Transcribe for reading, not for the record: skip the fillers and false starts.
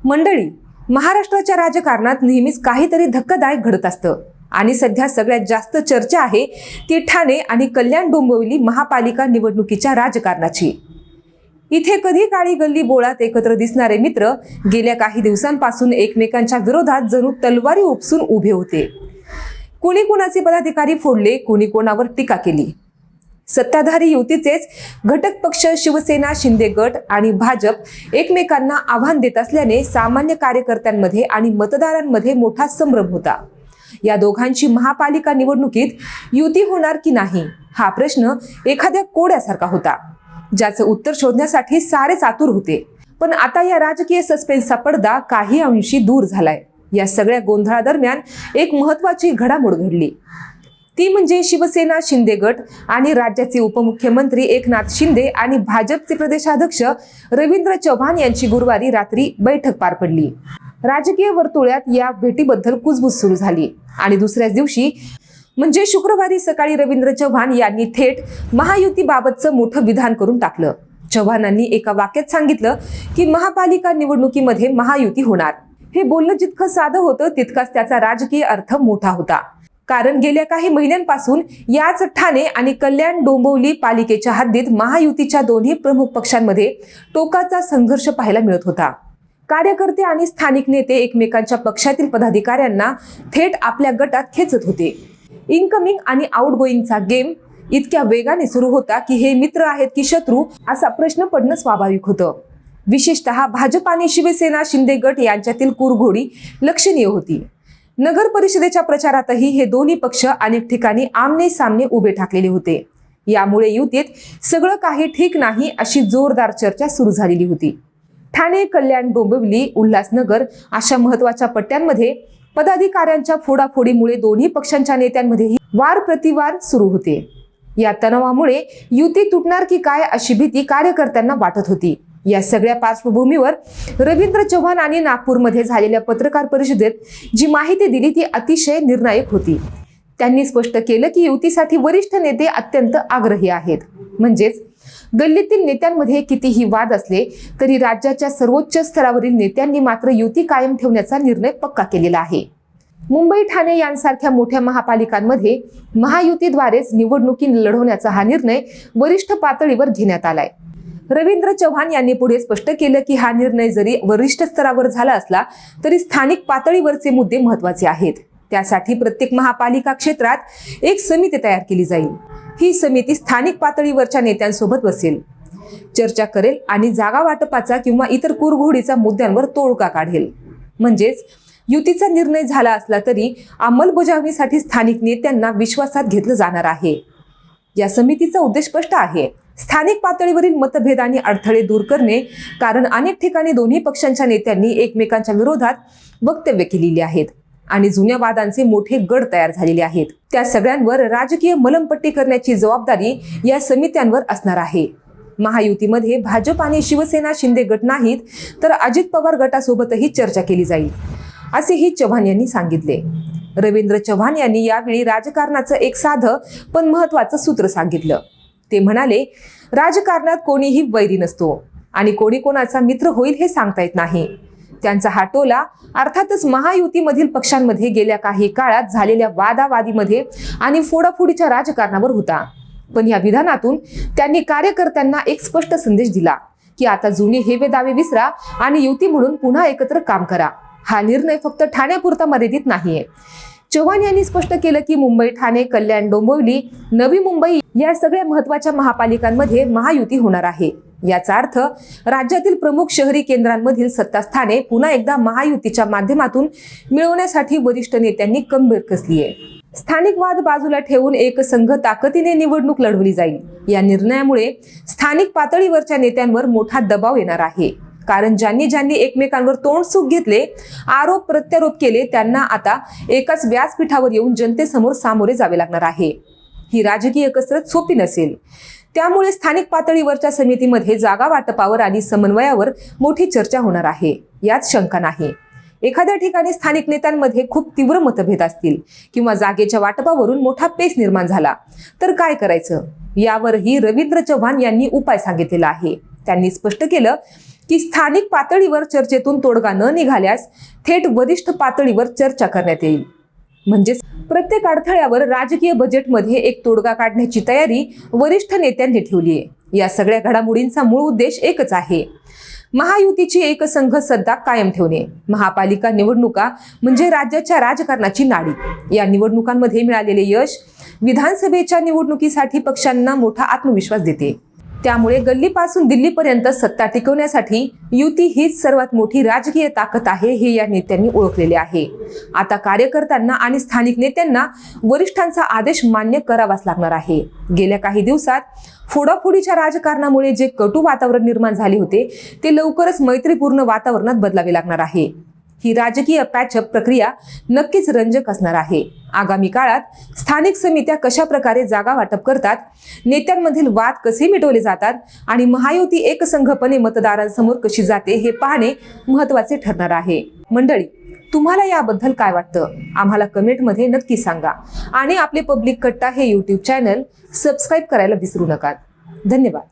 मंडळी, महाराष्ट्राच्या राजकारणात नेहमीच काहीतरी धक्कादायक घडत असतं आणि सध्या सगळ्यात जास्त चर्चा आहे ती ठाणे आणि कल्याण डोंबिवली महापालिका निवडणुकीच्या राजकारणाची। इथे कधी काळी गल्ली बोळात एकत्र दिसणारे मित्र गेल्या काही दिवसांपासून एकमेकांच्या विरोधात जणू तलवारी उपसून उभे होते। कुणी कुणाचे पदाधिकारी फोडले, कुणी कोणावर टीका केली। सत्ताधारी युतीचेच घटक पक्ष शिवसेना, शिंदे गट आणि भाजप एकमेकांना आव्हान देत असल्याने सामान्य कार्यकर्त्यांमध्ये आणि मतदारांमध्ये मोठा संभ्रम होता। या दोघांची महापालिका निवडणुकीत युती होणार की नाही हा प्रश्न एखाद्या कोड्यासारखा होता, ज्याचं उत्तर शोधण्यासाठी सारेच आतुर होते। पण आता या राजकीय सस्पेन्सचा पडदा काही अंशी दूर झालाय। या सगळ्या गोंधळादरम्यान एक महत्त्वाची घडामोड घडली, ती म्हणजे शिवसेना, शिंदे गट आणि राज्याचे उपमुख्यमंत्री एकनाथ शिंदे आणि भाजपचे प्रदेशाध्यक्ष रवींद्र चव्हाण यांची गुरुवारी रात्री बैठक पार पडली। राजकीय वर्तुळात या भेटीबद्दल कुजबूज सुरू झाली आणि दुसऱ्याच दिवशी म्हणजे शुक्रवारी सकाळी रवींद्र चव्हाण यांनी थेट महायुतीबाबतचं मोठं विधान करून टाकलं। चव्हाणांनी एका वाक्यात सांगितलं की महापालिका निवडणुकीमध्ये महायुती होणार। हे बोलणं जितकं साधं होतं तितकाच त्याचा राजकीय अर्थ मोठा होता, कारण गेल्या काही महिन्यांपासून याच ठाणे आणि कल्याण डोंबिवली पालिकेच्या हद्दीत महायुतीच्या दोन्ही प्रमुख पक्षांमध्ये टोकाचा संघर्ष पाहायला मिळत होता। कार्यकर्ते आणि स्थानिक नेते एकमेकांच्या पक्षातील पदाधिकाऱ्यांना थेट आपल्या गटात खेचत होते। इनकमिंग आणि आउटगोईंगचा गेम इतक्या वेगाने सुरू होता की हे मित्र आहेत की शत्रू असा प्रश्न पडणं स्वाभाविक होतं। विशेषतः भाजप आणि शिवसेना, शिंदे गट यांच्यातील कुरघोडी लक्षणीय होती। नगर परिषदेच्या प्रचारातही हे दोन्ही पक्ष अनेक ठिकाणी आमने सामने उभे ठाकलेले होते। यामुळे युतीत सगळं काही ठीक नाही अशी जोरदार चर्चा सुरू झालेली होती। ठाणे, कल्याण, डोंबिवली, उल्हासनगर अशा महत्त्वाच्या पट्ट्यांमध्ये पदाधिकाऱ्यांच्या फोडाफोडीमुळे दोन्ही पक्षांच्या नेत्यांमध्येही वार प्रतिवार सुरू होते। या तणावामुळे युती तुटणार की काय अशी भीती कार्यकर्त्यांना वाटत होती। या सगळ्या पार्श्वभूमीवर रवींद्र चव्हाण यांनी नागपूरमध्ये झालेल्या पत्रकार परिषदेत जी माहिती दिली ती अतिशय निर्णायक होती। त्यांनी स्पष्ट केलं की युतीसाठी वरिष्ठ नेते अत्यंत आग्रही आहेत। म्हणजेच गल्लीतील नेत्यांमध्ये कितीही वाद असले तरी राज्याच्या सर्वोच्च स्तरावरील नेत्यांनी मात्र युती कायम ठेवण्याचा निर्णय पक्का केलेला आहे। मुंबई, ठाणे यांसारख्या मोठ्या महापालिकांमध्ये महायुतीद्वारेच निवडणुकी लढवण्याचा हा निर्णय वरिष्ठ पातळीवर घेण्यात आलाय। रवींद्र चव्हाण यांनी पुढे स्पष्ट केलं की हा निर्णय जरी वरिष्ठ स्तरावर झाला असला तरी स्थानिक पातळीवरचे मुद्दे महत्त्वाचे आहेत। त्यासाठी प्रत्येक महापालिका क्षेत्रात एक समिती तयार केली जाईल। ही समिती स्थानिक पातळीवरच्या नेत्यांसोबत बसेल, चर्चा करेल आणि जागा वाटपाचा किंवा इतर कुरघोडीचा मुद्द्यांवर तोडगा काढेल। म्हणजेच युतीचा निर्णय झाला असला तरी अंमलबजावणीसाठी स्थानिक नेत्यांना विश्वासात घेतलं जाणार आहे। या समितीचा उद्देश स्पष्ट आहे, स्थानिक पातळीवरील मतभेद आणि अडथळे दूर करणे, कारण अनेक ठिकाणी दोन्ही पक्षांच्या नेत्यांनी एकमेकांच्या विरोधात वक्तव्य केलेली आहेत आणि जुन्या वादांचे मोठे गड तयार झालेले आहेत। त्या सगळ्यांवर राजकीय मलमपट्टी करण्याची जबाबदारी या समित्यांवर असणार आहे। महायुतीमध्ये भाजप आणि शिवसेना, शिंदे गट नाहीत तर अजित पवार गटासोबतही चर्चा केली जाईल, असेही चव्हाण यांनी सांगितले। रवींद्र चव्हाण यांनी यावेळी राजकारणाचं एक साधं पण महत्त्वाचं सूत्र सांगितलं। ते म्हणाले, राजकारणात कोणीही वैरी नसतो आणि कोणी कोणाचा मित्र होईल हे सांगता येत नाही। त्यांचा हा टोला अर्थातच महायुतीमधील पक्षांमध्ये गेल्या काही काळात झालेल्या वादावादीमध्ये आणि फोडाफोडीच्या राजकारणावर होता। पण या विधानातून त्यांनी कार्यकर्त्यांना एक स्पष्ट संदेश दिला की आता जुने हेवे दावे विसरा आणि युती म्हणून पुन्हा एकत्र काम करा। हा निर्णय फक्त ठाण्यापुरता मर्यादित नाहीये। चव्हाण यांनी स्पष्ट केलं की मुंबई, ठाणे, कल्याण, डोंबिवली, नवी मुंबई या सगळ्या महत्त्वाच्या महापालिकांमध्ये महायुती होणार आहे। याचा अर्थ राज्यातील प्रमुख शहरी केंद्रांमधील सत्तास्थाने पुन्हा एकदा महायुतीच्या माध्यमातून मिळवण्यासाठी वरिष्ठ नेत्यांनी कंबर कसली आहे। स्थानिक वाद बाजूला ठेवून एक संघ ताकदीने निवडणूक लढवली जाईल। या निर्णयामुळे स्थानिक पातळीवरच्या नेत्यांवर मोठा दबाव येणार आहे, कारण ज्यांनी एकमेकांवर तोंडसूक घेतले, आरोप प्रत्यारोप केले, त्यांना आता एकाच व्यासपीठावर येऊन जनतेसमोर सामोरे जावे लागणार आहे। ही राजकीय कसरत सोपी नसेल। त्यामुळे स्थानिक पातळीवरच्या समितीमध्ये जागा वाटपावर आणि समन्वयावर मोठी चर्चा होणार आहे, यात शंका नाही। एखाद्या ठिकाणी स्थानिक नेत्यांमध्ये खूप तीव्र मतभेद असतील किंवा जागेच्या वाटपावरून मोठा पेच निर्माण झाला तर काय करायचं, यावरही रवींद्र चव्हाण यांनी उपाय सांगितलेला आहे। त्यांनी स्पष्ट केलं की स्थानिक पातळीवर चर्चेतून तोडगा न निघाल्यास थेट वरिष्ठ पातळीवर चर्चा करण्यात येईल. म्हणजेच प्रत्येक अडथळ्यावर राजकीय बजेटमध्ये एक तोडगा काढण्याची तयारी वरिष्ठ नेत्यांनी ठेवली आहे. या सगळ्या घडामोडींचा मूळ उद्देश एकच आहे, महायुतीची एकसंघ सत्ता कायम ठेवणे. महापालिका निवडणुका म्हणजे राज्याच्या राजकारणाची नाडी. या निवडणुकांमध्ये मिळालेले यश विधानसभेच्या निवडणुकीसाठी पक्षांना मोठा आत्मविश्वास देते. त्यामुळे गल्लीपासून दिल्लीपर्यंत सत्ता टिकवण्यासाठी युती हीच सर्वात मोठी राजकीय ताकद आहे, हे या नेत्यांनी ओळखलेले आहे. आता कार्यकर्त्यांना आणि स्थानिक नेत्यांना वरिष्ठांचा आदेश मान्य करावाच लागणार आहे. गेल्या काही दिवसात फोडाफोडीच्या राजकारणामुळे जे कटू वातावरण निर्माण झाले होते ते लवकरच मैत्रीपूर्ण वातावरणात बदलावे लागणार आहे. ही राजकीय पॅचअप प्रक्रिया नक्कीच रंजक असणार आहे. आगामी काळात स्थानिक समित्या कशा प्रकारे जागा वाटप करतात, नेत्यांमधील वाद कसे मिटवले जातात आणि महायुती एकसंघपणे मतदारांसमोर कशी जाते हे पाहणे महत्त्वाचे ठरणार आहे. मंडळी, तुम्हाला याबद्दल काय वाटतं आम्हाला कमेंटमध्ये नक्की सांगा आणि आपले पब्लिक कट्टा हे YouTube चॅनल सबस्क्राईब करायला विसरू नका. धन्यवाद.